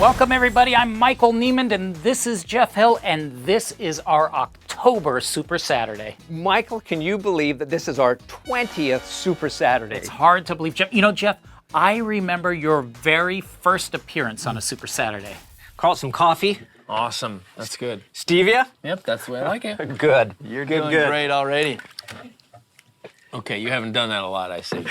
Welcome everybody, I'm Michael Niemand and this is Jeff Hill and this is our October Super Saturday. Michael, can you believe that this is our 20th Super Saturday? It's hard to believe, Jeff. You know, Jeff, I remember your very first appearance on a Super Saturday. Carl, some coffee? Awesome, that's good. Stevia? Yep, that's the way I like it. Good. You're doing great already. Okay, you haven't done that a lot, I see.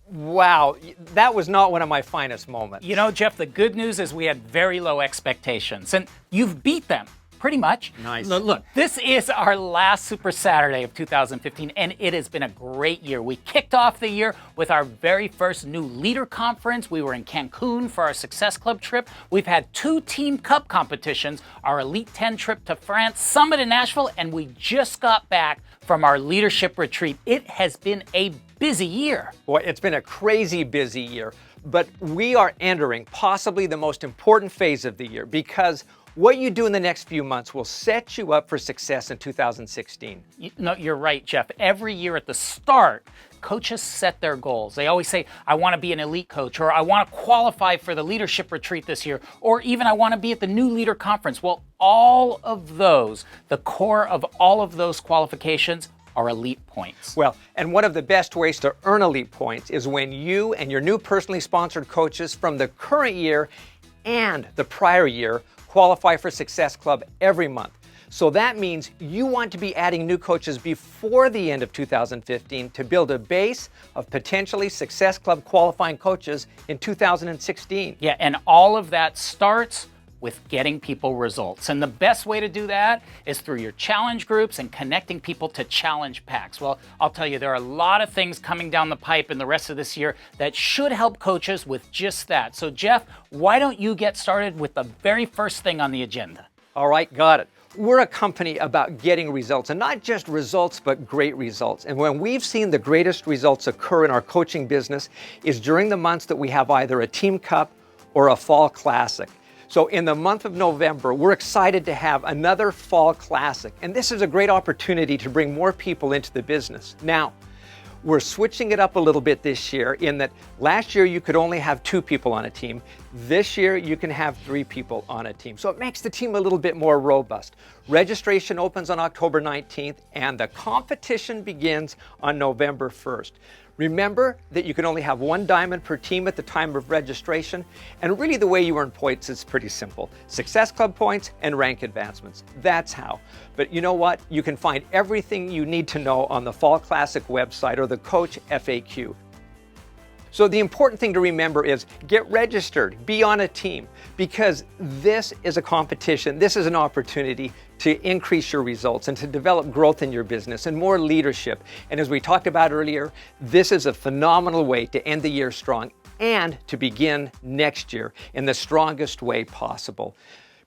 Wow, that was not one of my finest moments. You know, Jeff, the good news is we had very low expectations, and you've beat them, pretty much. Nice. Look, this is our last Super Saturday of 2015, and it has been a great year. We kicked off the year with our very first new leader conference. We were in Cancun for our Success Club trip. We've had 2 Team Cup competitions, our Elite 10 trip to France, Summit in Nashville, and we just got back from our leadership retreat. It has been a busy year. Boy, it's been a crazy busy year, but we are entering possibly the most important phase of the year because what you do in the next few months will set you up for success in 2016. No, you're right, Jeff. Every year at the start, coaches set their goals. They always say, I want to be an elite coach, or I want to qualify for the leadership retreat this year, or even I want to be at the new leader conference. Well, all of those, the core of all of those qualifications are elite points. Well, and one of the best ways to earn elite points is when you and your new personally sponsored coaches from the current year and the prior year qualify for Success Club every month. So that means you want to be adding new coaches before the end of 2015 to build a base of potentially Success Club qualifying coaches in 2016. Yeah, and all of that starts with getting people results. And the best way to do that is through your challenge groups and connecting people to challenge packs. Well, I'll tell you, there are a lot of things coming down the pipe in the rest of this year that should help coaches with just that. So Jeff, why don't you get started with the very first thing on the agenda? All right, got it. We're a company about getting results, and not just results, but great results. And when we've seen the greatest results occur in our coaching business is during the months that we have either a Team Cup or a Fall Classic. So in the month of November, we're excited to have another Fall Classic. And this is a great opportunity to bring more people into the business. Now, we're switching it up a little bit this year in that last year you could only have 2 people on a team. This year you can have 3 people on a team. So it makes the team a little bit more robust. Registration opens on October 19th and the competition begins on November 1st. Remember that you can only have 1 diamond per team at the time of registration, and really the way you earn points is pretty simple. Success Club points and rank advancements. That's how. But you know what? You can find everything you need to know on the Fall Classic website or the Coach FAQ. So the important thing to remember is get registered, be on a team, because this is a competition, this is an opportunity to increase your results and to develop growth in your business and more leadership. And as we talked about earlier, this is a phenomenal way to end the year strong and to begin next year in the strongest way possible.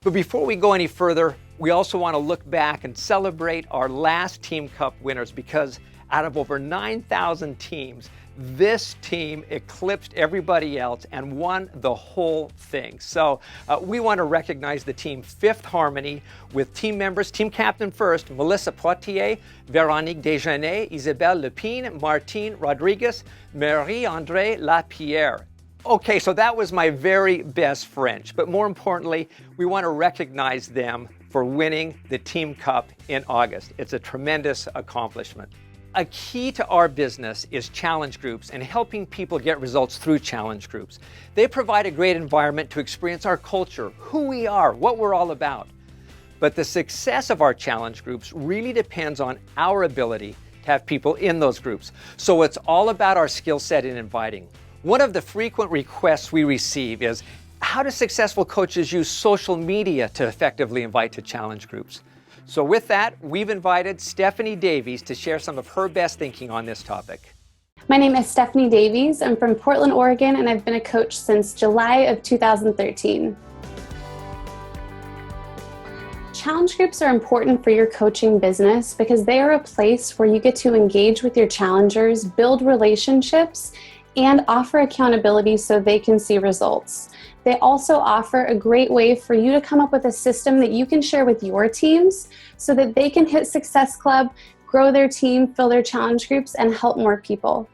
But before we go any further, we also want to look back and celebrate our last Team Cup winners, because out of over 9,000 teams, this team eclipsed everybody else and won the whole thing. So we want to recognize the team Fifth Harmony with team members, team captain first, Melissa Poitier, Véronique Desjardins, Isabelle Lepine, Martine Rodriguez, Marie-André Lapierre. Okay, so that was my very best French, but more importantly, we want to recognize them for winning the Team Cup in August. It's a tremendous accomplishment. A key to our business is challenge groups and helping people get results through challenge groups. They provide a great environment to experience our culture, who we are, what we're all about. But the success of our challenge groups really depends on our ability to have people in those groups. So it's all about our skill set in inviting. One of the frequent requests we receive is, how do successful coaches use social media to effectively invite to challenge groups? So with that, we've invited Stephanie Davies to share some of her best thinking on this topic. My name is Stephanie Davies. I'm from Portland, Oregon, and I've been a coach since July of 2013. Challenge groups are important for your coaching business because they are a place where you get to engage with your challengers, build relationships, and offer accountability so they can see results. They also offer a great way for you to come up with a system that you can share with your teams so that they can hit Success Club, grow their team, fill their challenge groups, and help more people.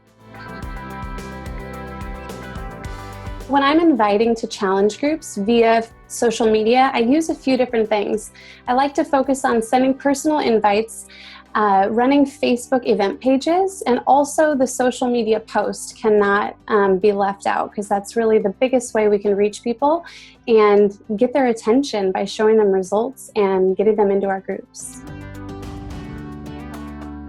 When I'm inviting to challenge groups via social media, I use a few different things. I like to focus on sending personal invites, running Facebook event pages, and also the social media post cannot be left out, because that's really the biggest way we can reach people and get their attention by showing them results and getting them into our groups.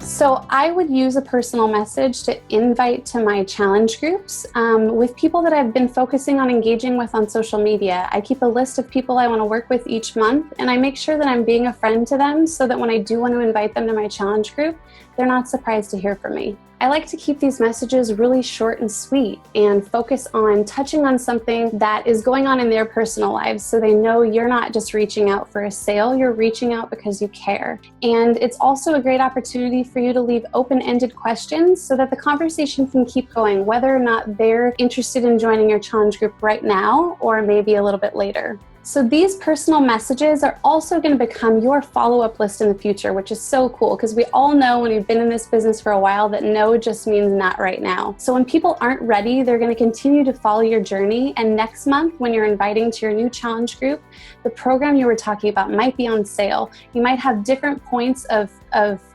So I would use a personal message to invite to my challenge groups with people that I've been focusing on engaging with on social media. I keep a list of people I want to work with each month, and I make sure that I'm being a friend to them so that when I do want to invite them to my challenge group, they're not surprised to hear from me. I like to keep these messages really short and sweet and focus on touching on something that is going on in their personal lives, so they know you're not just reaching out for a sale, you're reaching out because you care. And it's also a great opportunity for you to leave open-ended questions so that the conversation can keep going, whether or not they're interested in joining your challenge group right now or maybe a little bit later. So these personal messages are also going to become your follow-up list in the future, which is so cool, because we all know when we've been in this business for a while that no just means not right now. So when people aren't ready, they're going to continue to follow your journey. And next month, when you're inviting to your new challenge group, the program you were talking about might be on sale. You might have different points of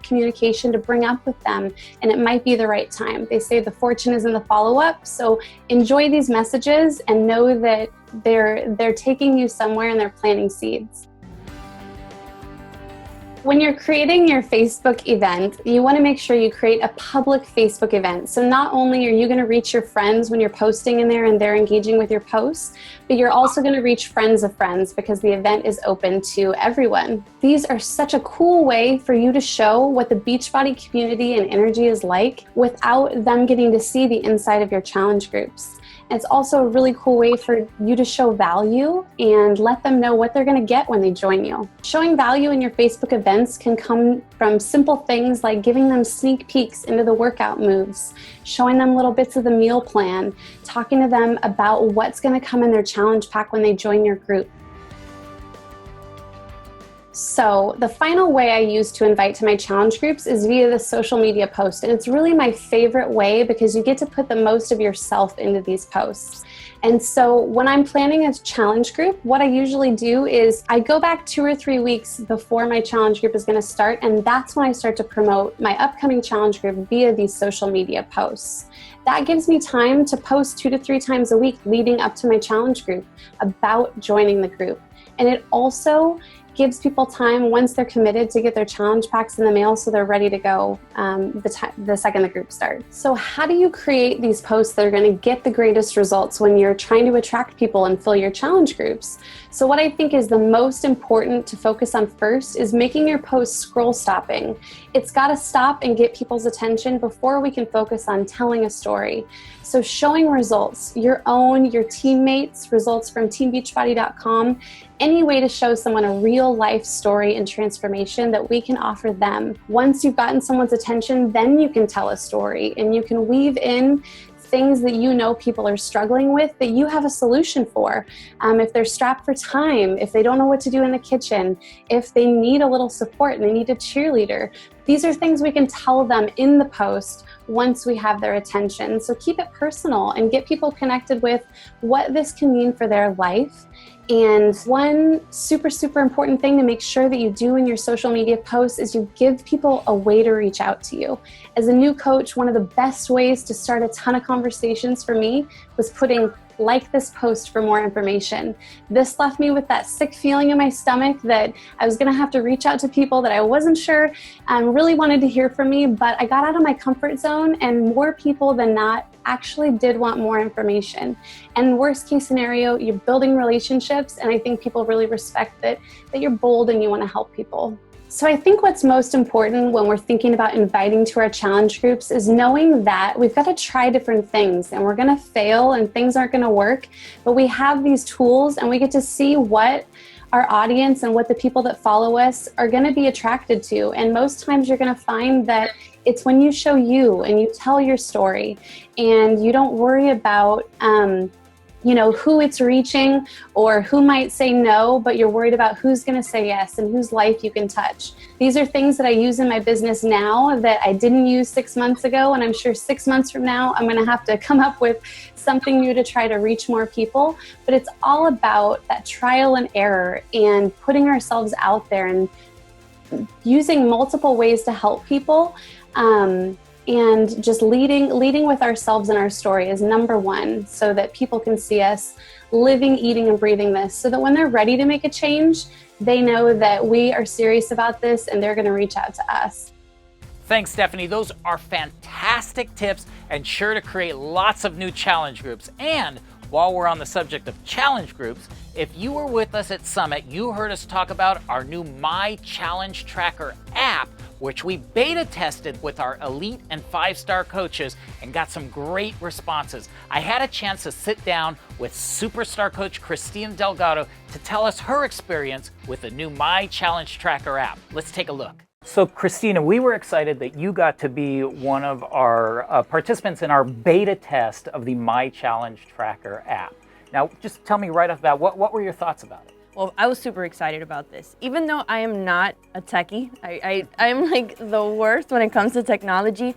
communication to bring up with them, and it might be the right time. They say the fortune is in the follow-up. So enjoy these messages and know that they're taking you somewhere and they're planting seeds. When you're creating your Facebook event, you want to make sure you create a public Facebook event. So not only are you going to reach your friends when you're posting in there and they're engaging with your posts, but you're also going to reach friends of friends, because the event is open to everyone. These are such a cool way for you to show what the Beachbody community and energy is like without them getting to see the inside of your challenge groups. It's also a really cool way for you to show value and let them know what they're going to get when they join you. Showing value in your Facebook events can come from simple things like giving them sneak peeks into the workout moves, showing them little bits of the meal plan, talking to them about what's going to come in their challenge pack when they join your group. So the final way I use to invite to my challenge groups is via the social media post. And it's really my favorite way because you get to put the most of yourself into these posts. And so when I'm planning a challenge group, what I usually do is I go back 2 or 3 weeks before my challenge group is going to start. And that's when I start to promote my upcoming challenge group via these social media posts. That gives me time to post 2 to 3 times a week leading up to my challenge group about joining the group. And it also gives people time, once they're committed, to get their challenge packs in the mail so they're ready to go the second the group starts. So how do you create these posts that are going to get the greatest results when you're trying to attract people and fill your challenge groups? So what I think is the most important to focus on first is making your post scroll stopping. It's got to stop and get people's attention before we can focus on telling a story. So showing results, your own, your teammates, results from teambeachbody.com, any way to show someone a real life story and transformation that we can offer them. Once you've gotten someone's attention, then you can tell a story and you can weave in things that you know people are struggling with that you have a solution for. If they're strapped for time, if they don't know what to do in the kitchen, if they need a little support and they need a cheerleader, these are things we can tell them in the post once we have their attention. So keep it personal and get people connected with what this can mean for their life. And one super, super important thing to make sure that you do in your social media posts is you give people a way to reach out to you. As a new coach, one of the best ways to start a ton of conversations for me was putting like this post for more information. This left me with that sick feeling in my stomach that I was going to have to reach out to people that I wasn't sure really wanted to hear from me, but I got out of my comfort zone and more people than not actually did want more information. And worst case scenario, you're building relationships, and I think people really respect that you're bold and you want to help people. So I think what's most important when we're thinking about inviting to our challenge groups is knowing that we've got to try different things and we're going to fail and things aren't going to work, but we have these tools and we get to see what our audience and what the people that follow us are going to be attracted to. And most times you're going to find that it's when you show you and you tell your story and you don't worry about who it's reaching or who might say no, but you're worried about who's going to say yes and whose life you can touch. These are things that I use in my business now that I didn't use 6 months ago. And I'm sure 6 months from now, I'm going to have to come up with something new to try to reach more people. But it's all about that trial and error and putting ourselves out there and using multiple ways to help people. And just leading with ourselves and our story is number one, so that people can see us living, eating, and breathing this, so that when they're ready to make a change, they know that we are serious about this and they're going to reach out to us. Thanks, Stephanie. Those are fantastic tips, and sure to create lots of new challenge groups. And while we're on the subject of challenge groups, if you were with us at Summit, you heard us talk about our new My Challenge Tracker app, which we beta tested with our elite and 5-star coaches and got some great responses. I had a chance to sit down with superstar coach Christina Delgado to tell us her experience with the new My Challenge Tracker app. Let's take a look. So Christina, we were excited that you got to be one of our participants in our beta test of the My Challenge Tracker app. Now, just tell me right off the bat, what were your thoughts about it? Well, I was super excited about this. Even though I am not a techie, I'm like the worst when it comes to technology.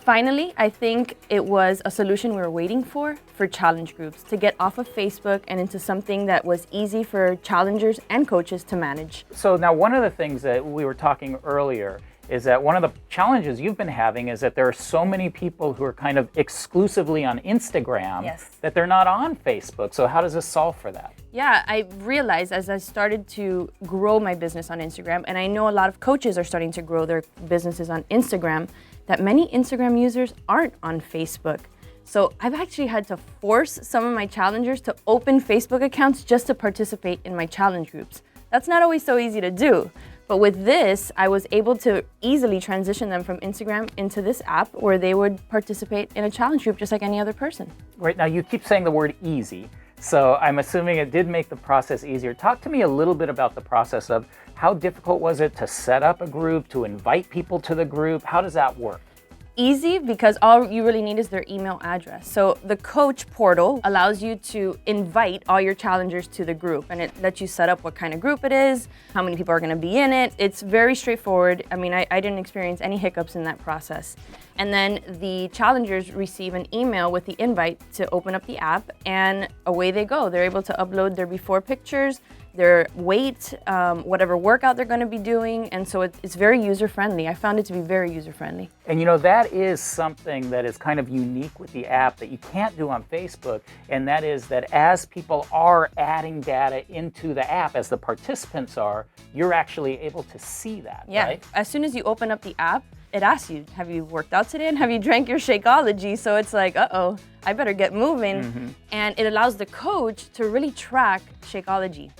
Finally, I think it was a solution we were waiting for challenge groups to get off of Facebook and into something that was easy for challengers and coaches to manage. So now one of the things that we were talking earlier is that one of the challenges you've been having is that there are so many people who are kind of exclusively on Instagram that they're not on Facebook. So how does this solve for that? Yeah, I realized as I started to grow my business on Instagram, and I know a lot of coaches are starting to grow their businesses on Instagram, that many Instagram users aren't on Facebook. So I've actually had to force some of my challengers to open Facebook accounts just to participate in my challenge groups. That's not always so easy to do. But with this, I was able to easily transition them from Instagram into this app where they would participate in a challenge group just like any other person. Right, now you keep saying the word easy, so I'm assuming it did make the process easier. Talk to me a little bit about the process of how difficult was it to set up a group, to invite people to the group? How does that work? Easy, because all you really need is their email address. So the coach portal allows you to invite all your challengers to the group, and it lets you set up what kind of group it is, how many people are going to be in it. It's very straightforward. I mean, I didn't experience any hiccups in that process. And then the challengers receive an email with the invite to open up the app, and away they go. They're able to upload their before pictures, their weight, whatever workout they're going to be doing, and so it's very user-friendly. I found it to be very user-friendly. And you know, that is something that is kind of unique with the app that you can't do on Facebook, and that is that as people are adding data into the app, as the participants are, you're actually able to see that, right? As soon as you open up the app, it asks you, have you worked out today and have you drank your Shakeology? So it's like, uh-oh, I better get moving. And it allows the coach to really track Shakeology.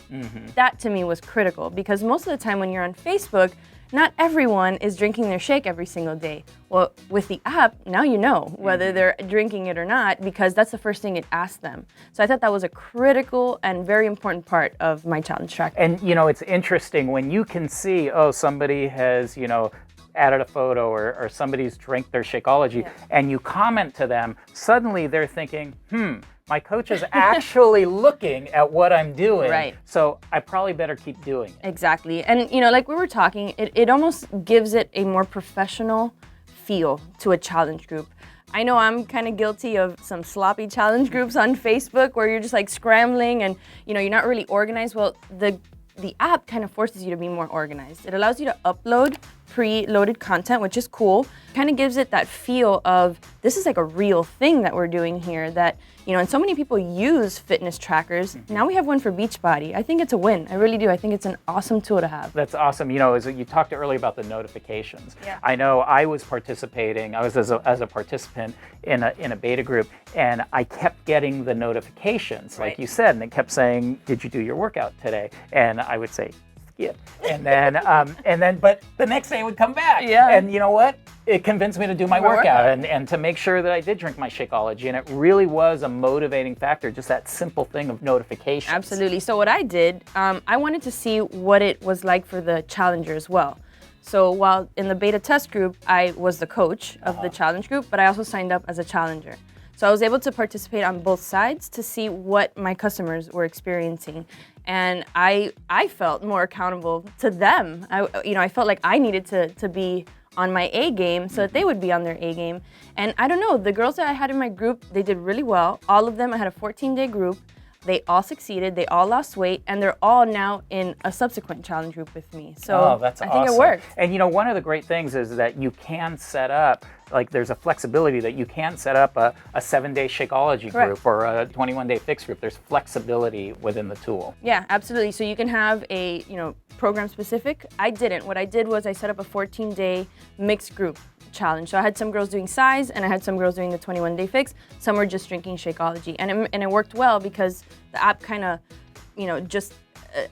That to me was critical, because most of the time when you're on Facebook, not everyone is drinking their shake every single day. Well, with the app, now you know whether they're drinking it or not, because that's the first thing it asks them. So I thought that was a critical and very important part of my challenge tracker. And you know, it's interesting when you can see, oh, somebody has, you know, added a photo or somebody's drank their Shakeology, and you comment to them, suddenly they're thinking, my coach is actually looking at what I'm doing, so I probably better keep doing it. Exactly. And you know, like we were talking, it almost gives it a more professional feel to a challenge group. I know I'm kind of guilty of some sloppy challenge groups on Facebook where you're just like scrambling and you know, you're not really organized. Well, the app kind of forces you to be more organized. It allows you to upload pre-loaded content, which is cool. Kind of gives it that feel of this is like a real thing that we're doing here, that, you know, and so many people use fitness trackers. Now we have one for Beachbody. I think it's a win. I really do. I think it's an awesome tool to have. That's awesome. You know, as you talked earlier about the notifications. I know I was participating, I was as a participant in a beta group, and I kept getting the notifications, like you said, and it kept saying, did you do your workout today? And I would say, skip. And then, but the next day it would come back. And you know what? It convinced me to do my workout and to make sure that I did drink my Shakeology. And it really was a motivating factor, just that simple thing of notifications. Absolutely. So what I did, I wanted to see what it was like for the challenger as well. So while in the beta test group, I was the coach of the challenge group, but I also signed up as a challenger. So I was able to participate on both sides to see what my customers were experiencing. And I felt more accountable to them. I felt like I needed to be on my A game so that they would be on their A game. And I don't know, the girls that I had in my group, they did really well. All of them, I had a 14-day group. They all succeeded, they all lost weight, and they're all now in a subsequent challenge group with me. So that's I awesome. think it worked. And one of the great things is that you can set up, like there's a flexibility that you can set up a 7-day Shakeology Correct. group or a 21-day fix group. There's flexibility within the tool. Yeah, absolutely. So you can have a, program specific. I didn't. What I did was I set up a 14-day mixed group challenge. So I had some girls doing size and I had some girls doing the 21-day fix. Some were just drinking Shakeology. And it worked well because the app kind of, just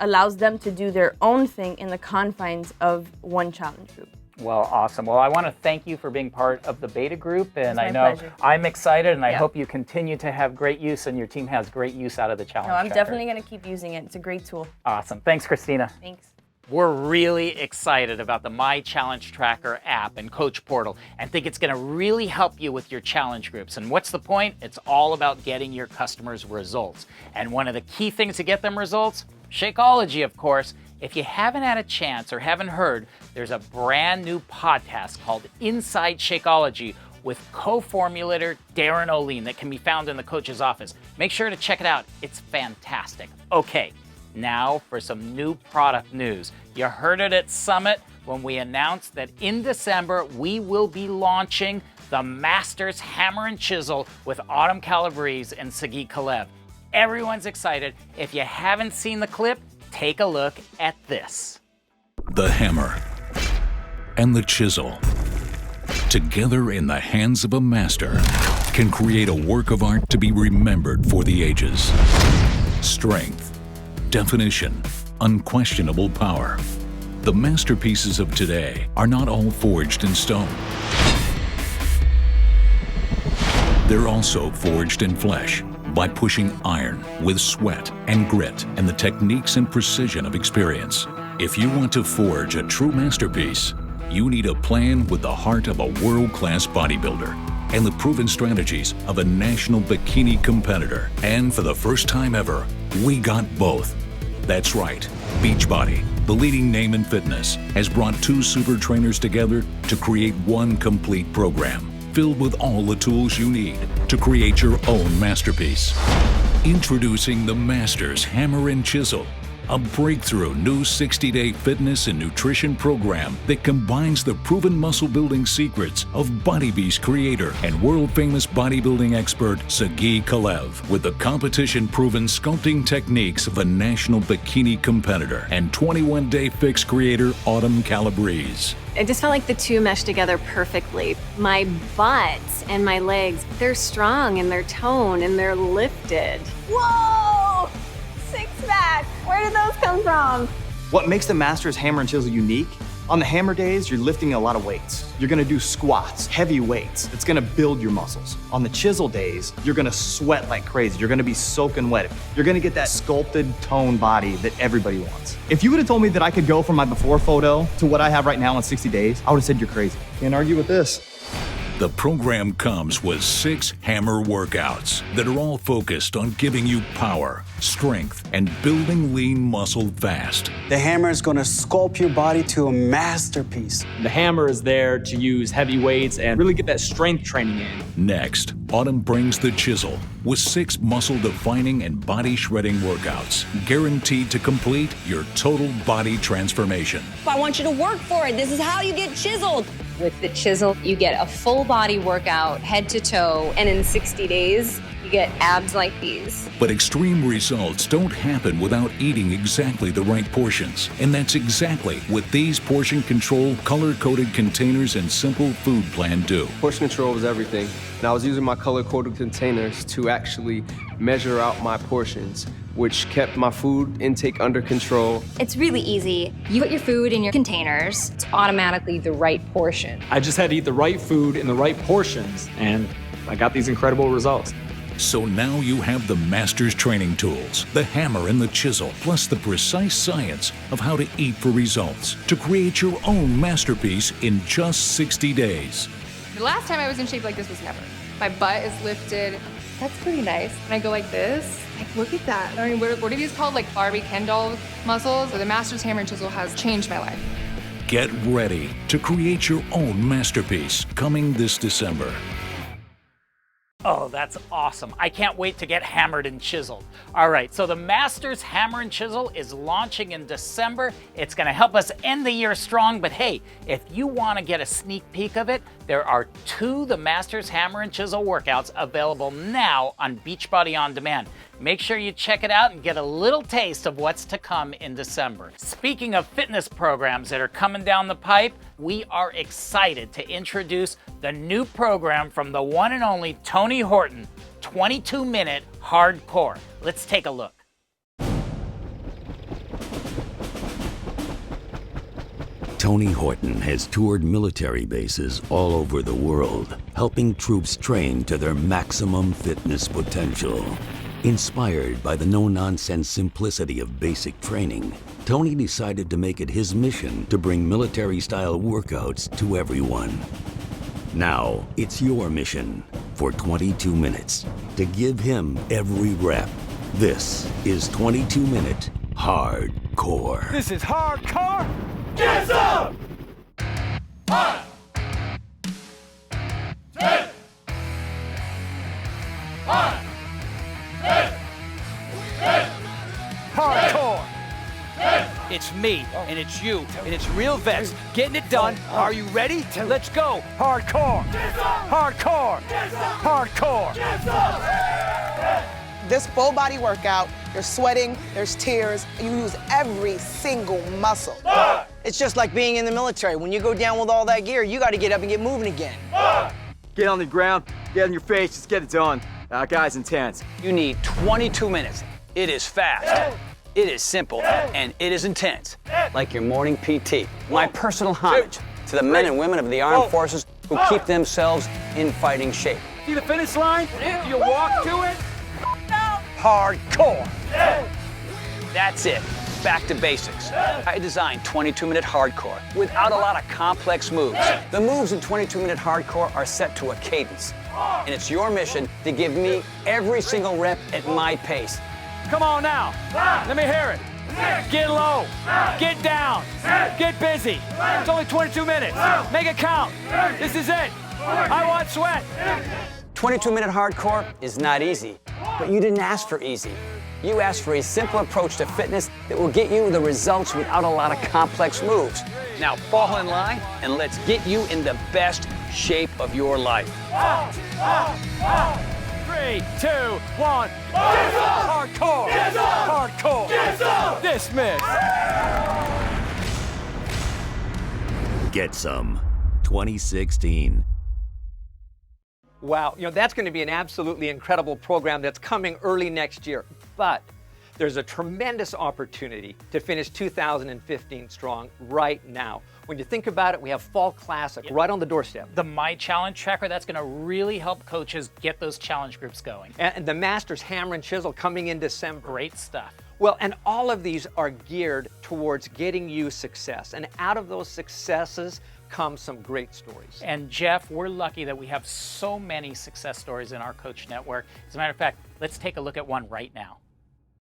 allows them to do their own thing in the confines of one challenge group. Well, awesome. Well, I want to thank you for being part of the beta group, and It's I my know pleasure. I'm excited, and I Yeah. hope you continue to have great use, and your team has great use out of the challenge. No, I'm tracker. definitely going to keep using it. It's a great tool. Awesome. Thanks, Christina. Thanks. We're really excited about the My Challenge Tracker app and Coach Portal and think it's going to really help you with your challenge groups. And what's the point? It's all about getting your customers results. And one of the key things to get them results, Shakeology, of course. If you haven't had a chance or haven't heard, there's a brand new podcast called Inside Shakeology with co-formulator Darren O'Lean that can be found in the coach's office. Make sure to check it out. It's fantastic. Okay. Now for some new product news. You heard it at Summit when we announced that in December we will be launching the Masters Hammer and Chisel with Autumn Calabrese and Sagi Kalev. Everyone's excited. If you haven't seen the clip, take a look at this. The hammer and the chisel, together in the hands of a master, can create a work of art to be remembered for the ages. Strength, definition, unquestionable power. The masterpieces of today are not all forged in stone. They're also forged in flesh by pushing iron with sweat and grit and the techniques and precision of experience. If you want to forge a true masterpiece, you need a plan with the heart of a world-class bodybuilder and the proven strategies of a national bikini competitor. And for the first time ever, we got both. That's right, Beachbody, the leading name in fitness, has brought two super trainers together to create one complete program filled with all the tools you need to create your own masterpiece. Introducing the Masters Hammer and Chisel, a breakthrough new 60-day fitness and nutrition program that combines the proven muscle-building secrets of Body Beast creator and world-famous bodybuilding expert Sagi Kalev with the competition-proven sculpting techniques of a national bikini competitor and 21-day fix creator Autumn Calabrese. It just felt like the two meshed together perfectly. My butt and my legs, they're strong and they're toned and they're lifted. Whoa! Six-pack! Where did those come from? What makes the Masters Hammer and Chisel unique? On the hammer days, you're lifting a lot of weights. You're gonna do squats, heavy weights. It's gonna build your muscles. On the chisel days, you're gonna sweat like crazy. You're gonna be soaking wet. You're gonna get that sculpted, toned body that everybody wants. If you would have told me that I could go from my before photo to what I have right now in 60 days, I would have said you're crazy. Can't argue with this. The program comes with 6 hammer workouts that are all focused on giving you power, strength, and building lean muscle fast. The hammer is going to sculpt your body to a masterpiece. The hammer is there to use heavy weights and really get that strength training in. Next, Autumn brings the chisel with 6 muscle-defining and body-shredding workouts, guaranteed to complete your total body transformation. I want you to work for it. This is how you get chiseled. With the chisel, you get a full body workout, head to toe, and in 60 days, you get abs like these. But extreme results don't happen without eating exactly the right portions. And that's exactly what these portion control, color-coded containers and simple food plan do. Portion control was everything. And I was using my color-coded containers to actually measure out my portions, which kept my food intake under control. It's really easy. You put your food in your containers, it's automatically the right portion. I just had to eat the right food in the right portions, and I got these incredible results. So now you have the master's training tools, the hammer and the chisel, plus the precise science of how to eat for results to create your own masterpiece in just 60 days. The last time I was in shape like this was never. My butt is lifted. That's pretty nice. And I go like this. Like, look at that. I mean, what are these called? Like Barbie Ken doll muscles? So the Masters Hammer and Chisel has changed my life. Get ready to create your own masterpiece coming this December. Oh, that's awesome. I can't wait to get hammered and chiseled. All right, so the Masters Hammer and Chisel is launching in December. It's gonna help us end the year strong, but hey, if you wanna get a sneak peek of it, there are 2 The Masters Hammer and Chisel workouts available now on Beachbody On Demand. Make sure you check it out and get a little taste of what's to come in December. Speaking of fitness programs that are coming down the pipe, we are excited to introduce the new program from the one and only Tony Horton, 22-minute hardcore. Let's take a look. Tony Horton has toured military bases all over the world, helping troops train to their maximum fitness potential. Inspired by the no-nonsense simplicity of basic training, Tony decided to make it his mission to bring military-style workouts to everyone. Now, it's your mission for 22 minutes to give him every rep. This is 22-minute hardcore. This is hardcore. Get some! 1, 2, 1, 2, 3, hardcore. It's me, and it's you, and it's real vets. Getting it done. Are you ready? Let's go. Hardcore. Hardcore. Hardcore. This full body workout, you're sweating, there's tears, you use every single muscle. It's just like being in the military. When you go down with all that gear, you got to get up and get moving again. Get on the ground, get on your face, just get it done. Guy's intense. You need 22 minutes. It is fast. It is simple, and it is intense. Like your morning PT. My personal homage to the men and women of the armed forces who keep themselves in fighting shape. See the finish line? Do you walk to it? Hardcore. That's it. Back to basics. I designed 22-minute hardcore without a lot of complex moves. The moves in 22-minute hardcore are set to a cadence. And it's your mission to give me every single rep at my pace. Come on now. Let me hear it. Get low. Get down. Get busy. It's only 22 minutes. Make it count. This is it. I want sweat. 22-minute hardcore is not easy, but you didn't ask for easy. You asked for a simple approach to fitness that will get you the results without a lot of complex moves. Now fall in line and let's get you in the best shape of your life. 3, 2, 1. Hardcore. Hardcore. Dismiss. Get Some 2016. Wow, that's going to be an absolutely incredible program that's coming early next year. But there's a tremendous opportunity to finish 2015 strong right now. When you think about it, we have Fall Classic right on the doorstep. The My Challenge Tracker, that's going to really help coaches get those challenge groups going. And the Masters Hammer and Chisel coming in December. Great stuff. Well, and all of these are geared towards getting you success. And out of those successes come some great stories. And Jeff, we're lucky that we have so many success stories in our Coach Network. As a matter of fact, let's take a look at one right now.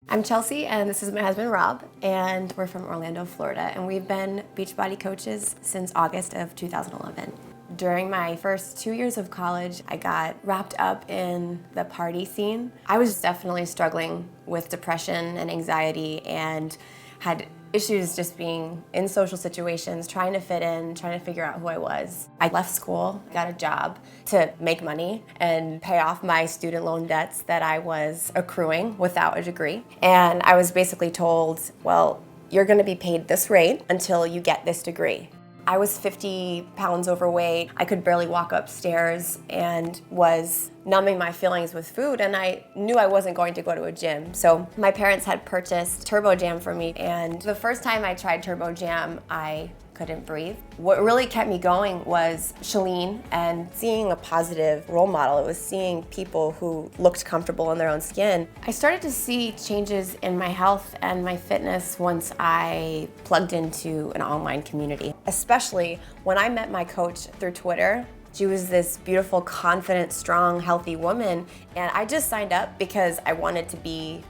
I'm Chelsea, and this is my husband Rob, and we're from Orlando, Florida, and we've been Beachbody coaches since August of 2011. During my first 2 years of college, I got wrapped up in the party scene. I was definitely struggling with depression and anxiety and had issues just being in social situations, trying to fit in, trying to figure out who I was. I left school, got a job to make money and pay off my student loan debts that I was accruing without a degree. And I was basically told, well, you're gonna be paid this rate until you get this degree. I was 50 pounds overweight. I could barely walk upstairs and was numbing my feelings with food, and I knew I wasn't going to go to a gym. So my parents had purchased Turbo Jam for me, and the first time I tried Turbo Jam, I couldn't breathe. What really kept me going was Shalene and seeing a positive role model. It was seeing people who looked comfortable in their own skin. I started to see changes in my health and my fitness once I plugged into an online community, especially when I met my coach through Twitter. She was this beautiful, confident, strong, healthy woman, and I just signed up because I wanted to be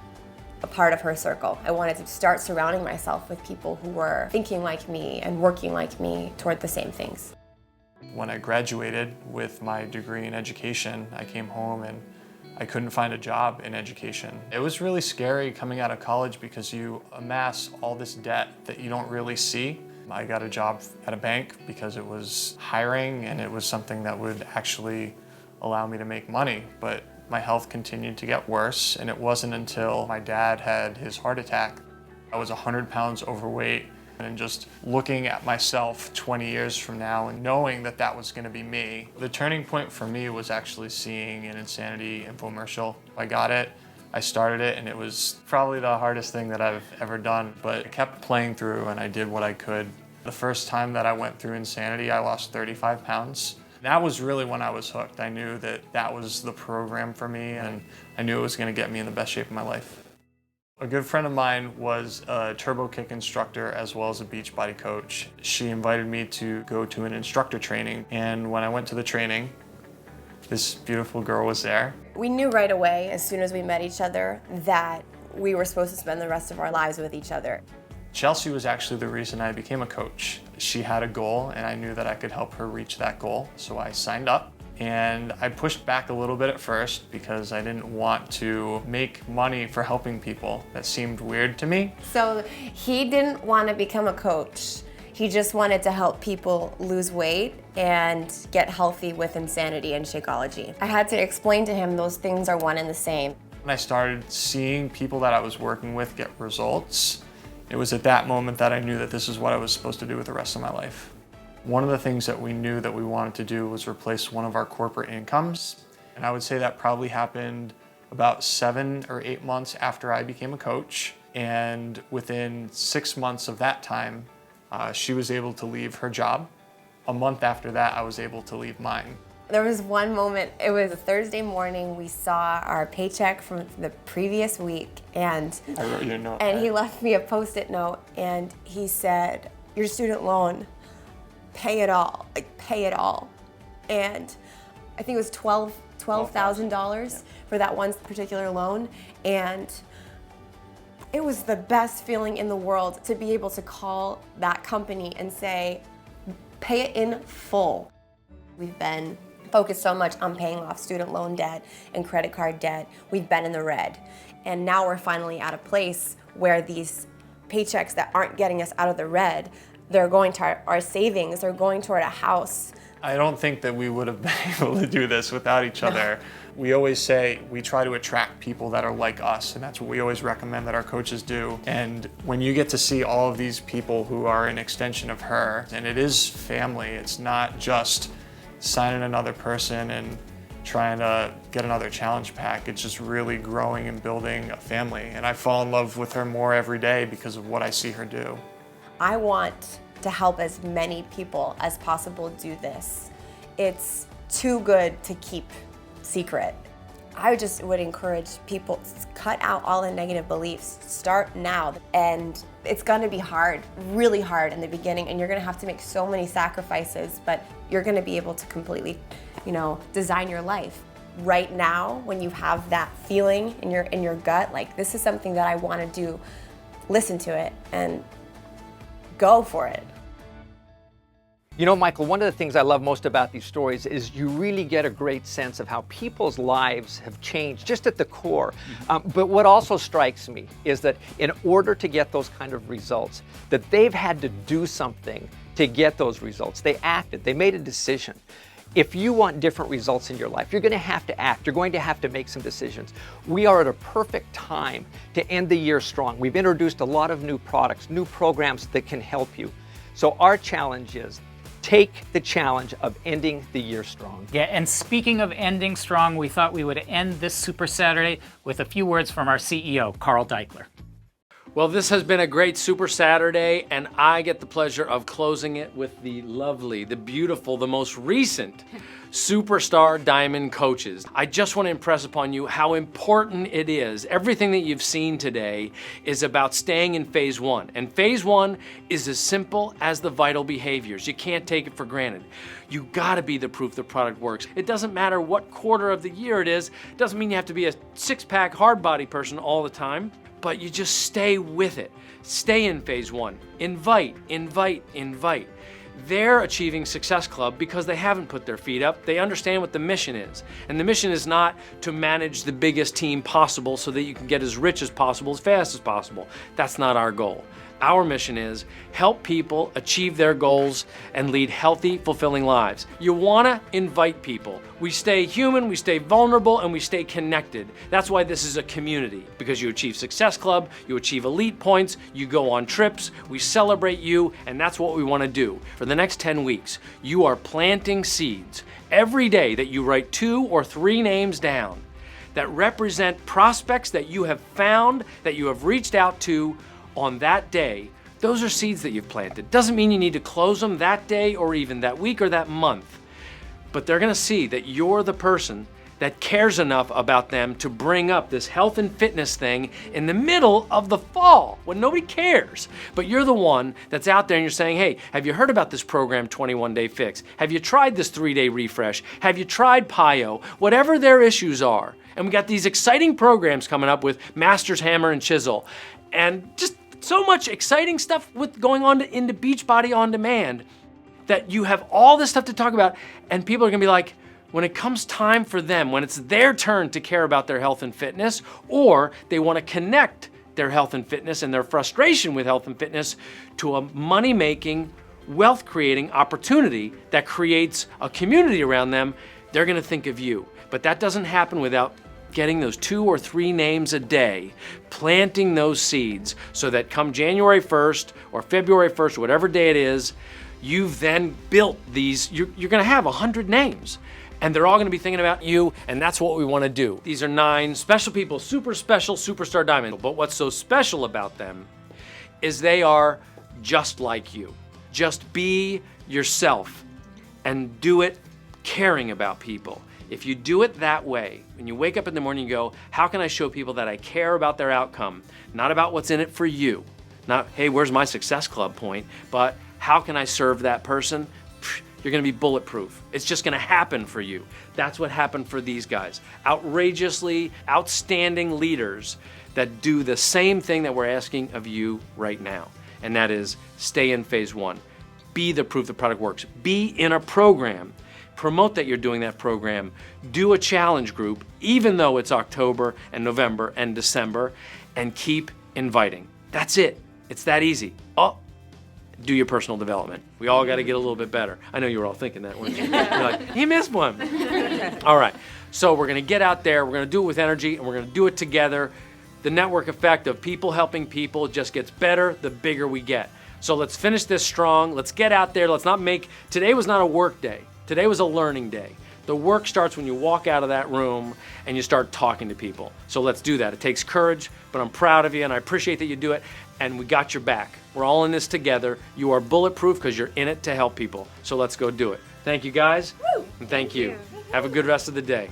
a part of her circle. I wanted to start surrounding myself with people who were thinking like me and working like me toward the same things. When I graduated with my degree in education, I came home and I couldn't find a job in education. It was really scary coming out of college because you amass all this debt that you don't really see. I got a job at a bank because it was hiring and it was something that would actually allow me to make money, but my health continued to get worse, and it wasn't until my dad had his heart attack. I was 100 pounds overweight, and just looking at myself 20 years from now and knowing that that was gonna be me. The turning point for me was actually seeing an Insanity infomercial. I got it, I started it, and it was probably the hardest thing that I've ever done, but I kept playing through and I did what I could. The first time that I went through Insanity, I lost 35 pounds. That was really when I was hooked. I knew that that was the program for me, and I knew it was gonna get me in the best shape of my life. A good friend of mine was a turbo kick instructor as well as a Beachbody coach. She invited me to go to an instructor training, and when I went to the training, this beautiful girl was there. We knew right away, as soon as we met each other, that we were supposed to spend the rest of our lives with each other. Chelsea was actually the reason I became a coach. She had a goal, and I knew that I could help her reach that goal, so I signed up. And I pushed back a little bit at first because I didn't want to make money for helping people. That seemed weird to me. So he didn't want to become a coach. He just wanted to help people lose weight and get healthy with Insanity and Shakeology. I had to explain to him those things are one and the same. When I started seeing people that I was working with get results, it was at that moment that I knew that this is what I was supposed to do with the rest of my life. One of the things that we knew that we wanted to do was replace one of our corporate incomes. And I would say that probably happened about 7 or 8 months after I became a coach. And within 6 months of that time, she was able to leave her job. A month after that, I was able to leave mine. There was one moment, it was a Thursday morning, we saw our paycheck from the previous week, and I wrote you a note. And he left me a Post-it note, and he said, "Your student loan, pay it all, like pay it all." And I think it was $12,000 for that one particular loan, and it was the best feeling in the world to be able to call that company and say, pay it in full. We've been focused so much on paying off student loan debt and credit card debt. We've been in the red. And now we're finally at a place where these paychecks that aren't getting us out of the red, they're going to our savings, they're going toward a house. I don't think that we would have been able to do this without each other. We always say we try to attract people that are like us, and that's what we always recommend that our coaches do. And when you get to see all of these people who are an extension of her, and it is family, it's not just signing another person and trying to get another challenge pack. It's just really growing and building a family. And I fall in love with her more every day because of what I see her do. I want to help as many people as possible do this. It's too good to keep secret. I just would encourage people to cut out all the negative beliefs. Start now. And it's gonna be hard, really hard in the beginning, and you're gonna have to make so many sacrifices, but you're gonna be able to completely, design your life. Right now, when you have that feeling in your gut, like this is something that I wanna do, listen to it and go for it. You know, Michael, one of the things I love most about these stories is you really get a great sense of how people's lives have changed just at the core. But what also strikes me is that in order to get those kind of results, that they've had to do something to get those results. They acted, they made a decision. If you want different results in your life, you're going to have to act. You're going to have to make some decisions. We are at a perfect time to end the year strong. We've introduced a lot of new products, new programs that can help you. So our challenge is take the challenge of ending the year strong. Yeah, and speaking of ending strong, we thought we would end this Super Saturday with a few words from our CEO, Carl Deichler. Well, this has been a great Super Saturday, and I get the pleasure of closing it with the lovely, the beautiful, the most recent superstar diamond coaches. I just want to impress upon you how important it is. Everything that you've seen today is about staying in phase one. And phase one is as simple as the vital behaviors. You can't take it for granted. You gotta be the proof the product works. It doesn't matter what quarter of the year it is. It doesn't mean you have to be a six-pack hard body person all the time, but you just stay with it. Stay in phase one. Invite, invite, invite. They're achieving Success Club because they haven't put their feet up. They understand what the mission is. And the mission is not to manage the biggest team possible so that you can get as rich as possible, as fast as possible. That's not our goal. Our mission is help people achieve their goals and lead healthy, fulfilling lives. You wanna invite people. We stay human, we stay vulnerable, and we stay connected. That's why this is a community, because you achieve Success Club, you achieve elite points, you go on trips, we celebrate you, and that's what we wanna do. For the next 10 weeks, you are planting seeds every day that you write 2 or 3 names down that represent prospects that you have found, that you have reached out to on that day. Those are seeds that you've planted. Doesn't mean you need to close them that day or even that week or that month, but they're gonna see that you're the person that cares enough about them to bring up this health and fitness thing in the middle of the fall when nobody cares. But you're the one that's out there and you're saying, hey, have you heard about this program 21 Day Fix? Have you tried this 3-day refresh? Have you tried PIO? Whatever their issues are. And we got these exciting programs coming up with Masters Hammer and Chisel, and just so much exciting stuff with going on into Beachbody On Demand that you have all this stuff to talk about, and people are gonna be like, when it comes time for them, when it's their turn to care about their health and fitness, or they wanna connect their health and fitness and their frustration with health and fitness to a money-making, wealth-creating opportunity that creates a community around them, they're gonna think of you. But that doesn't happen without getting those 2 or 3 names a day, planting those seeds so that come January 1st or February 1st, whatever day it is, you've then built these, you're gonna have 100 names. And they're all gonna be thinking about you, and that's what we wanna do. These are 9 special people, super special, superstar diamond. But what's so special about them is they are just like you. Just be yourself and do it caring about people. If you do it that way, when you wake up in the morning, you go, how can I show people that I care about their outcome? Not about what's in it for you. Not, hey, where's my Success Club point? But how can I serve that person? You're gonna be bulletproof. It's just gonna happen for you. That's what happened for these guys. Outrageously outstanding leaders that do the same thing that we're asking of you right now. And that is stay in phase one. Be the proof the product works. Be in a program. Promote that you're doing that program. Do a challenge group, even though it's October and November and December, and keep inviting. That's it. It's that easy. Oh, do your personal development. We all got to get a little bit better. I know you were all thinking that, weren't you? You're like, he missed one. All right, so we're going to get out there, we're going to do it with energy, and we're going to do it together. The network effect of people helping people just gets better the bigger we get. So let's finish this strong. Let's get out there. Let's not make, today was not a work day. Today was a learning day. The work starts when you walk out of that room and you start talking to people. So let's do that. It takes courage, but I'm proud of you and I appreciate that you do it, and we got your back. We're all in this together. You are bulletproof because you're in it to help people. So let's go do it. Thank you guys, and thank you. Have a good rest of the day.